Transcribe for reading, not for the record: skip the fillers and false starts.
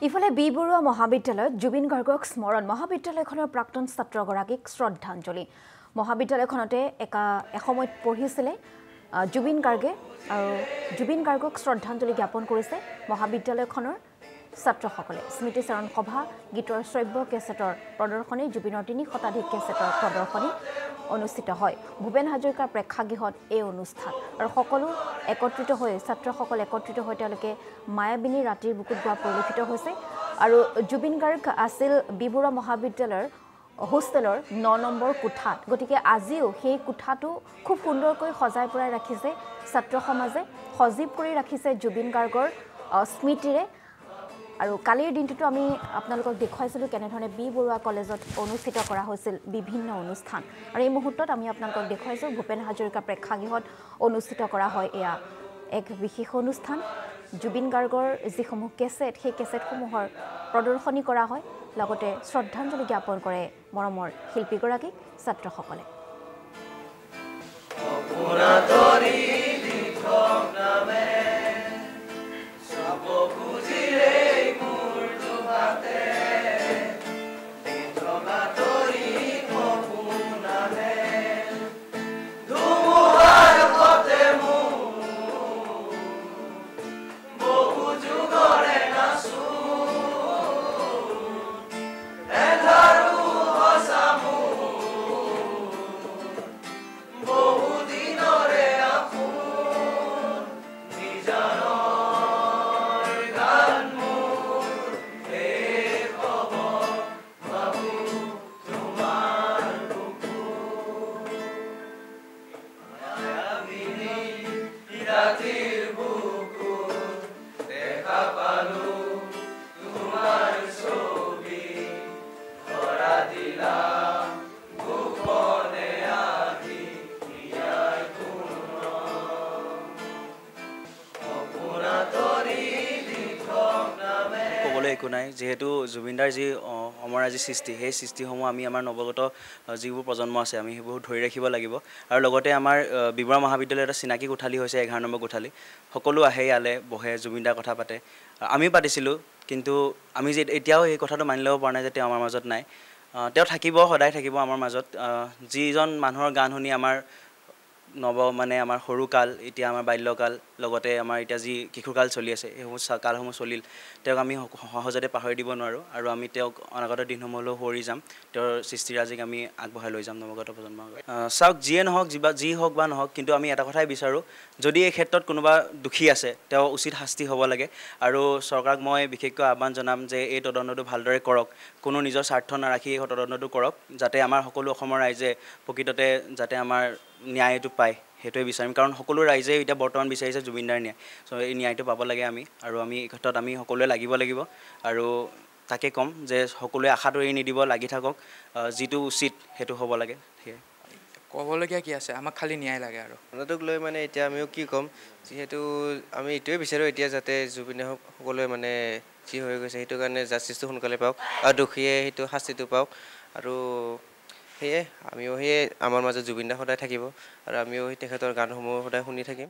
ইফালে বি বৰুৱা মহাবিদ্যালয়ত জুবিন গাৰ্গক স্মৰণ মহাবিদ্যালয়খনৰ প্ৰাক্তন ছাত্ৰগৰাকীক শ্ৰদ্ধাঞ্জলি মহাবিদ্যালয়খনতে এসময়ত পঢ়িছিলে জুবিন গাৰ্গে আৰু জুবিন গাৰ্গক শ্ৰদ্ধাঞ্জলি জ্ঞাপন কৰিছে মহাবিদ্যালয়খনৰ ছাত্ৰসকলে স্মৃতিচাৰণ সভা গীতৰ শ্ৰব্য কেছেটৰ প্ৰদৰ্শনী জুবিনৰ ৩ শতাধিক কেছেটৰ প্ৰদৰ্শনী অনুষ্ঠিত হয় ভূপেন হাজৰিকাৰ প্ৰেক্ষাগৃহত এই অনুষ্ঠান আৰু সকলো একত্ৰিত হৈ ছাত্ৰসকল একত্ৰিত হৈ তেওঁলোকে মায়াবিনী ৰাতিৰ বুকুত গোৱা পৰিলক্ষিত হৈছে আৰু জুবিন গাৰ্গ আছিল বি বৰুৱা মহাবিদ্যালয়ৰ হোষ্টেলৰ ৯ নম্বৰ কোঠাত গতিকে আজিও সেই কোঠাটো খুব সুন্দৰকৈ সজাই পৰাই ৰাখিছে ছাত্ৰ সমাজে সজীৱ কৰি ৰাখিছে জুবিন গাৰ্গৰ স্মৃতিৰে আৰু কালিৰ দিনটোতো আমি আপোনালোকক দেখুৱাইছিলোঁ কেনেধৰণে বি বৰুৱা কলেজত অনুষ্ঠিত কৰা হৈছিল বিভিন্ন অনুষ্ঠান আৰু এই মুহূৰ্তত আমি আপোনালোকক দেখুৱাইছোঁ ভূপেন হাজৰিকা প্ৰেক্ষাগৃহত অনুষ্ঠিত কৰা হয় এয়া এক বিশেষ অনুষ্ঠান জুবিন গাৰ্গৰ যিসমূহ কেছেট সেই কেছেটসমূহৰ প্ৰদৰ্শনী কৰা হয় লগতে শ্ৰদ্ধাঞ্জলি জ্ঞাপন কৰে মৰমৰ শিল্পীগৰাকীক ছাত্ৰসকলে একো নাই যেহেতু জুবিনদাৰ যি অমৰাজী সৃষ্টি সেই সৃষ্টিসমূহ আমি আমাৰ নৱগত যিবোৰ প্ৰজন্ম আছে আমি সেইবোৰ ধৰি ৰাখিব লাগিব আৰু লগতে আমাৰ বি বৰুৱা মহাবিদ্যালয়ৰ এটা চিনাকি কোঠালি হৈছে 11 নম্বৰ কোঠালি সকলো আহে ইয়ালে বহে জুবিনদাৰ কথা পাতে আমি পাতিছিলোঁ কিন্তু আমি যে এতিয়াও এই কথাটো মানি ল'ব পৰা নাই যে তেওঁ আমাৰ মাজত নাই তেওঁ থাকিব সদায় থাকিব আমাৰ মাজত যিজন মানুহৰ গান শুনি আমাৰ মানে আমাৰ সৰুকাল এতিয়া আমাৰ বাল্যকাল লগতে আমাৰ এতিয়া যি কিশোৰকাল চলি আছে এইসমূহ কালসমূহ চলিল তেওঁক আমি সহজতে পাহৰি দিব নোৱাৰোঁ আৰু আমি তেওঁক অনাগত দিনসমূহলৈ সোঁৱৰি যাম তেওঁৰ সৃষ্টিৰাজিক আমি আগবঢ়াই লৈ যাম নৱগত প্ৰজন্মক চাওক যিয়ে নহওক যি হওক বা নহওক কিন্তু আমি এটা কথাই বিচাৰোঁ যদি এই ক্ষেত্ৰত কোনোবা দোষী আছে তেওঁ উচিত শাস্তি হ'ব লাগে আৰু চৰকাৰক মই বিশেষকৈ আহ্বান জনাম যে এই তদন্তটো ভালদৰে কৰক কোনো নিজৰ স্বাৰ্থ নাৰাখি এই তদন্তটো কৰক যাতে আমাৰ সকলো অসমৰ ৰাইজে প্ৰকৃততে যাতে আমাৰ ন্যায়টো পায় সেইটোৱে বিচাৰিম কাৰণ সকলো ৰাইজে এতিয়া বৰ্তমান বিচাৰিছে জুবিনদাৰ ন্যায় চ' এই ন্যায়টো পাব লাগে আৰু আমি এই ক্ষেত্ৰত আমি সকলোৱে লাগিব আৰু তাকে ক'ম যে সকলোৱে আশাটো এৰি নিদিব লাগি থাকক যিটো উচিত সেইটো হ'ব লাগে সেয়াই ক'বলগীয়া কি আছে আমাক খালি ন্যায় লাগে আৰু ঘটনাটোক লৈ মানে এতিয়া আমিও কি ক'ম যিহেতু আমি এইটোৱে বিচাৰোঁ এতিয়া যাতে জুবিনে সকলোৱে মানে যি হৈ গৈছে সেইটো কাৰণে জাষ্টিছটো সোনকালে পাওক আৰু দোষীয়ে সেইটো শাস্তিটো পাওক আৰু সেয়ে আমিও সেয়ে আমাৰ মাজত জুবিনদা সদায় থাকিব আৰু আমিও তেখেতৰ গানসমূহ সদায় শুনি থাকিম